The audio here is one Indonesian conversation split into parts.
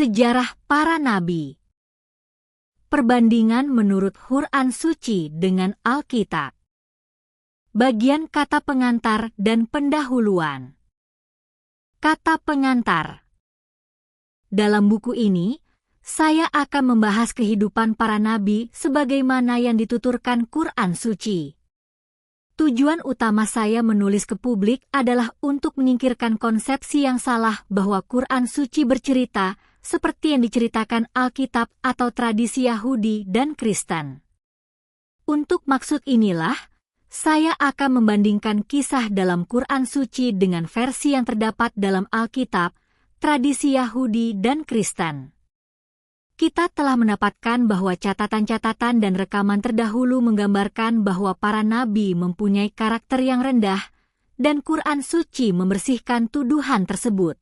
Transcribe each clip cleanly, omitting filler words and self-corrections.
Sejarah para nabi. Perbandingan menurut Quran Suci dengan Alkitab. Bagian kata pengantar dan pendahuluan. Kata pengantar. Dalam buku ini, saya akan membahas kehidupan para nabi sebagaimana yang dituturkan Quran Suci. Tujuan utama saya menulis ke publik adalah untuk menyingkirkan konsepsi yang salah bahwa Quran Suci bercerita seperti yang diceritakan Alkitab atau tradisi Yahudi dan Kristen. Untuk maksud inilah, saya akan membandingkan kisah dalam Quran Suci dengan versi yang terdapat dalam Alkitab, tradisi Yahudi dan Kristen. Kita telah mendapatkan bahwa catatan-catatan dan rekaman terdahulu menggambarkan bahwa para nabi mempunyai karakter yang rendah, dan Quran Suci membersihkan tuduhan tersebut.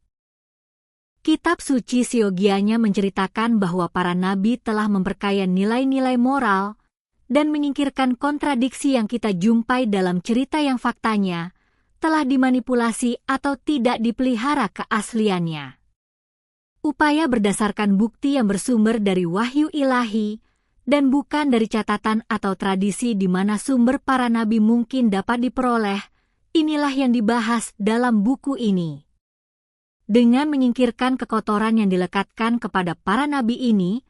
Kitab suci siogianya menceritakan bahwa para nabi telah memperkaya nilai-nilai moral dan menyingkirkan kontradiksi yang kita jumpai dalam cerita yang faktanya telah dimanipulasi atau tidak dipelihara keasliannya. Upaya berdasarkan bukti yang bersumber dari wahyu ilahi dan bukan dari catatan atau tradisi di mana sumber para nabi mungkin dapat diperoleh, inilah yang dibahas dalam buku ini. Dengan menyingkirkan kekotoran yang dilekatkan kepada para nabi ini,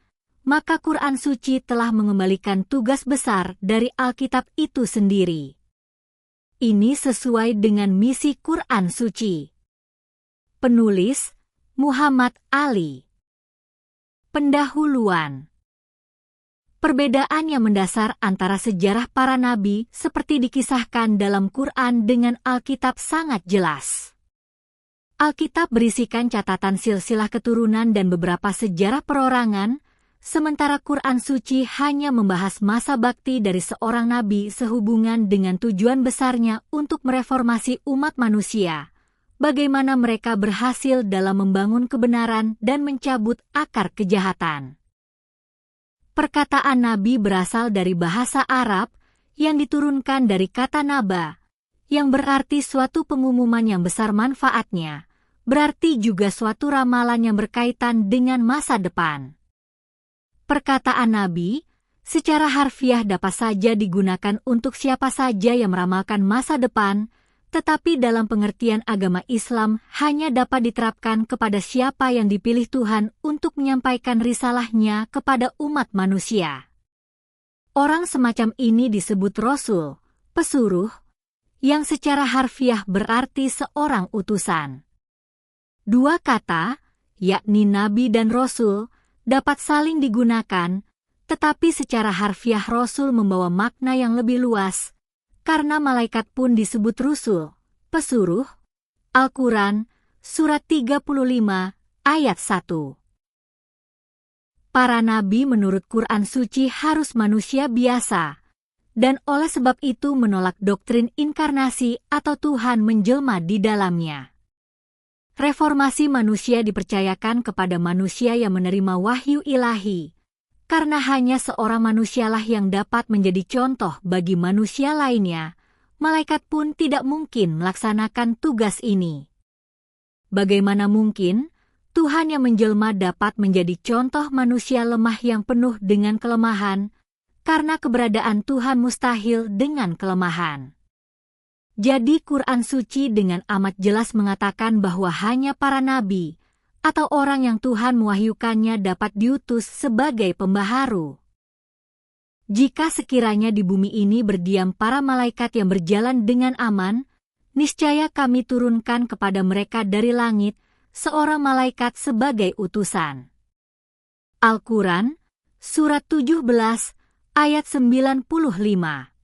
maka Quran Suci telah mengembalikan tugas besar dari Alkitab itu sendiri. Ini sesuai dengan misi Quran Suci. Penulis Muhammad Ali. Pendahuluan. Perbedaan yang mendasar antara sejarah para nabi seperti dikisahkan dalam Quran dengan Alkitab sangat jelas. Alkitab berisikan catatan silsilah keturunan dan beberapa sejarah perorangan, sementara Quran Suci hanya membahas masa bakti dari seorang nabi sehubungan dengan tujuan besarnya untuk mereformasi umat manusia, bagaimana mereka berhasil dalam membangun kebenaran dan mencabut akar kejahatan. Perkataan nabi berasal dari bahasa Arab yang diturunkan dari kata naba, yang berarti suatu pengumuman yang besar manfaatnya, berarti juga suatu ramalan yang berkaitan dengan masa depan. Perkataan nabi secara harfiah dapat saja digunakan untuk siapa saja yang meramalkan masa depan, tetapi dalam pengertian agama Islam hanya dapat diterapkan kepada siapa yang dipilih Tuhan untuk menyampaikan risalahnya kepada umat manusia. Orang semacam ini disebut Rasul, pesuruh, yang secara harfiah berarti seorang utusan. Dua kata, yakni nabi dan rasul, dapat saling digunakan, tetapi secara harfiah rasul membawa makna yang lebih luas, karena malaikat pun disebut rusul, pesuruh. Al-Quran, Surat 35, ayat 1. Para nabi menurut Quran Suci harus manusia biasa, dan oleh sebab itu menolak doktrin inkarnasi atau Tuhan menjelma di dalamnya. Reformasi manusia dipercayakan kepada manusia yang menerima wahyu ilahi, karena hanya seorang manusialah yang dapat menjadi contoh bagi manusia lainnya. Malaikat pun tidak mungkin melaksanakan tugas ini. Bagaimana mungkin Tuhan yang menjelma dapat menjadi contoh manusia lemah yang penuh dengan kelemahan, karena keberadaan Tuhan mustahil dengan kelemahan. Jadi Quran Suci dengan amat jelas mengatakan bahwa hanya para nabi atau orang yang Tuhan mewahyukannya dapat diutus sebagai pembaharu. Jika sekiranya di bumi ini berdiam para malaikat yang berjalan dengan aman, niscaya kami turunkan kepada mereka dari langit seorang malaikat sebagai utusan. Al-Quran, Surat 17, ayat 95.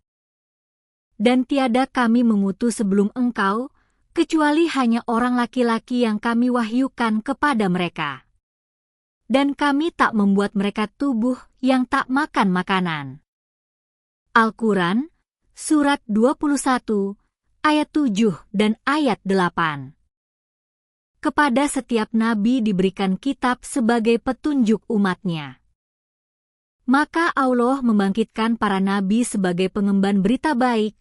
Dan tiada kami mengutus sebelum engkau, kecuali hanya orang laki-laki yang kami wahyukan kepada mereka. Dan kami tak membuat mereka tubuh yang tak makan makanan. Al-Quran, Surat 21, ayat 7 dan ayat 8. Kepada setiap nabi diberikan kitab sebagai petunjuk umatnya. Maka Allah membangkitkan para nabi sebagai pengemban berita baik,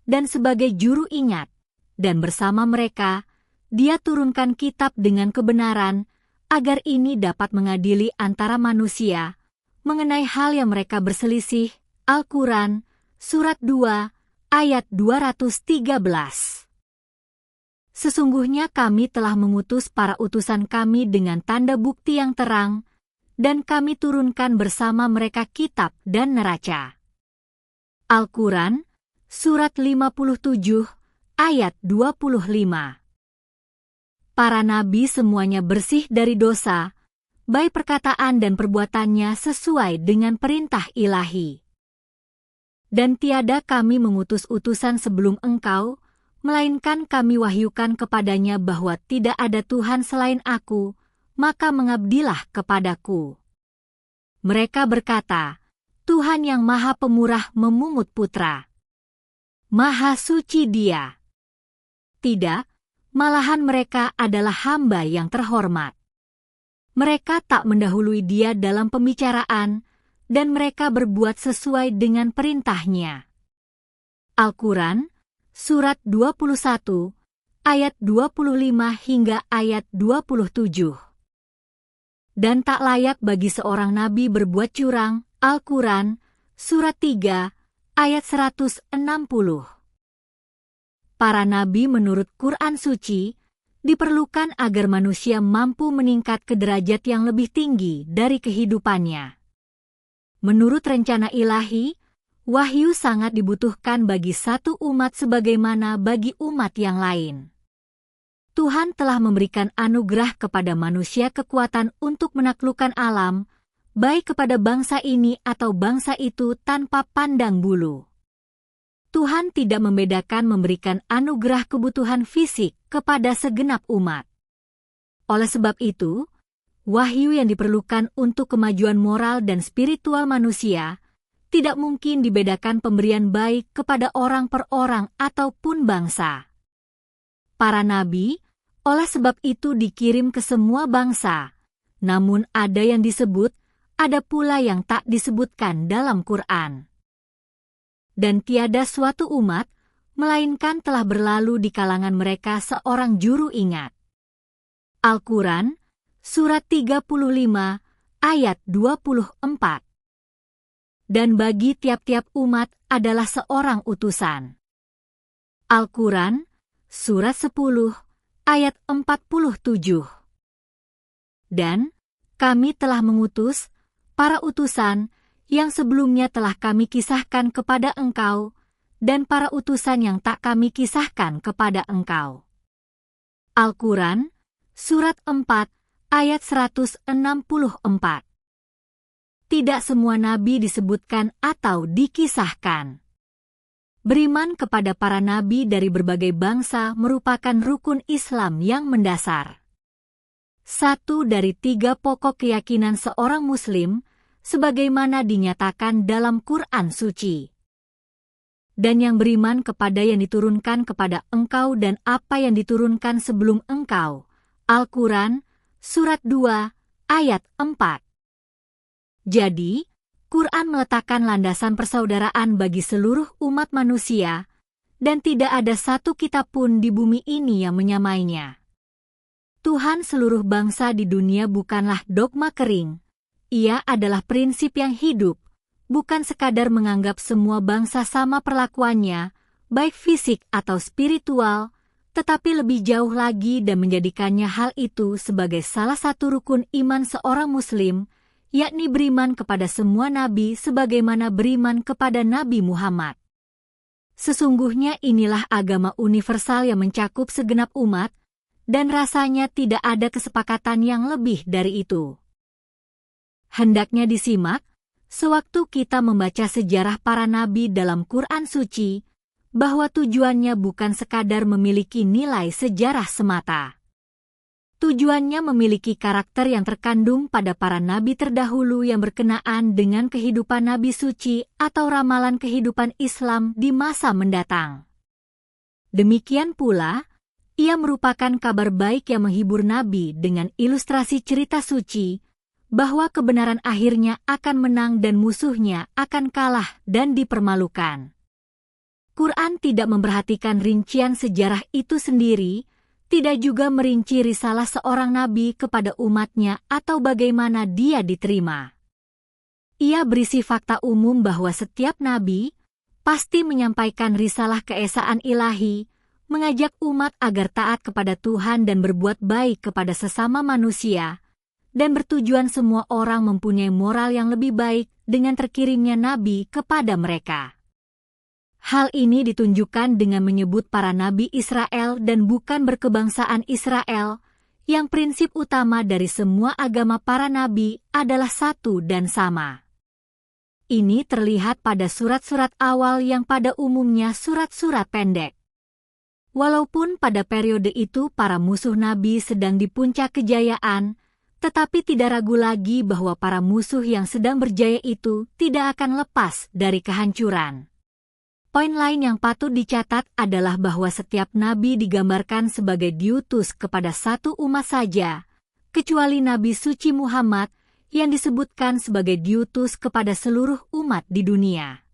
dan sebagai juru ingat, dan bersama mereka, Dia turunkan kitab dengan kebenaran, agar ini dapat mengadili antara manusia mengenai hal yang mereka berselisih. Al-Quran, Surat 2, ayat 213. Sesungguhnya kami telah mengutus para utusan kami dengan tanda bukti yang terang, dan kami turunkan bersama mereka kitab dan neraca. Al-Quran, Surat 57, ayat 25. Para nabi semuanya bersih dari dosa, baik perkataan dan perbuatannya sesuai dengan perintah ilahi. Dan tiada kami mengutus utusan sebelum engkau, melainkan kami wahyukan kepadanya bahwa tidak ada Tuhan selain aku, maka mengabdilah kepadaku. Mereka berkata, Tuhan yang Maha Pemurah memungut putra. Maha suci Dia. Tidak, malahan mereka adalah hamba yang terhormat. Mereka tak mendahului Dia dalam pembicaraan, dan mereka berbuat sesuai dengan perintahnya. Al-Quran, Surat 21, ayat 25 hingga ayat 27. Dan tak layak bagi seorang nabi berbuat curang. Al-Quran, Surat 3, ayat 160. Para nabi menurut Quran suci diperlukan agar manusia mampu meningkat ke derajat yang lebih tinggi dari kehidupannya. Menurut rencana ilahi, wahyu sangat dibutuhkan bagi satu umat sebagaimana bagi umat yang lain. Tuhan telah memberikan anugerah kepada manusia kekuatan untuk menaklukkan alam, baik kepada bangsa ini atau bangsa itu tanpa pandang bulu. Tuhan tidak membedakan memberikan anugerah kebutuhan fisik kepada segenap umat. Oleh sebab itu, wahyu yang diperlukan untuk kemajuan moral dan spiritual manusia tidak mungkin dibedakan pemberian baik kepada orang per orang ataupun bangsa. Para nabi, oleh sebab itu dikirim ke semua bangsa, namun ada yang disebut, ada pula yang tak disebutkan dalam Quran. Dan tiada suatu umat, melainkan telah berlalu di kalangan mereka seorang juru ingat. Al-Quran, Surat 35, ayat 24. Dan bagi tiap-tiap umat adalah seorang utusan. Al-Quran, Surat 10, ayat 47. Dan kami telah mengutus para utusan yang sebelumnya telah kami kisahkan kepada engkau, dan para utusan yang tak kami kisahkan kepada engkau. Al-Quran, Surat 4, ayat 164. Tidak semua nabi disebutkan atau dikisahkan. Beriman kepada para nabi dari berbagai bangsa merupakan rukun Islam yang mendasar. Satu dari 3 pokok keyakinan seorang Muslim, sebagaimana dinyatakan dalam Quran suci. Dan yang beriman kepada yang diturunkan kepada engkau dan apa yang diturunkan sebelum engkau. Al-Quran, Surat 2, ayat 4. Jadi, Quran meletakkan landasan persaudaraan bagi seluruh umat manusia, dan tidak ada satu kitab pun di bumi ini yang menyamainya. Tuhan seluruh bangsa di dunia bukanlah dogma kering. Ia adalah prinsip yang hidup, bukan sekadar menganggap semua bangsa sama perlakuannya, baik fisik atau spiritual, tetapi lebih jauh lagi dan menjadikannya hal itu sebagai salah satu rukun iman seorang Muslim, yakni beriman kepada semua nabi sebagaimana beriman kepada Nabi Muhammad. Sesungguhnya inilah agama universal yang mencakup segenap umat, dan rasanya tidak ada kesepakatan yang lebih dari itu. Hendaknya disimak, sewaktu kita membaca sejarah para nabi dalam Quran suci, bahwa tujuannya bukan sekadar memiliki nilai sejarah semata. Tujuannya memiliki karakter yang terkandung pada para nabi terdahulu yang berkenaan dengan kehidupan nabi suci atau ramalan kehidupan Islam di masa mendatang. Demikian pula, ia merupakan kabar baik yang menghibur nabi dengan ilustrasi cerita suci, bahwa kebenaran akhirnya akan menang dan musuhnya akan kalah dan dipermalukan. Quran tidak memperhatikan rincian sejarah itu sendiri, tidak juga merinci risalah seorang nabi kepada umatnya atau bagaimana dia diterima. Ia berisi fakta umum bahwa setiap nabi pasti menyampaikan risalah keesaan ilahi, mengajak umat agar taat kepada Tuhan dan berbuat baik kepada sesama manusia, dan bertujuan semua orang mempunyai moral yang lebih baik dengan terkirimnya nabi kepada mereka. Hal ini ditunjukkan dengan menyebut para nabi Israel dan bukan berkebangsaan Israel, yang prinsip utama dari semua agama para nabi adalah satu dan sama. Ini terlihat pada surat-surat awal yang pada umumnya surat-surat pendek. Walaupun pada periode itu para musuh nabi sedang di puncak kejayaan, tetapi tidak ragu lagi bahwa para musuh yang sedang berjaya itu tidak akan lepas dari kehancuran. Poin lain yang patut dicatat adalah bahwa setiap nabi digambarkan sebagai diutus kepada satu umat saja, kecuali Nabi Suci Muhammad yang disebutkan sebagai diutus kepada seluruh umat di dunia.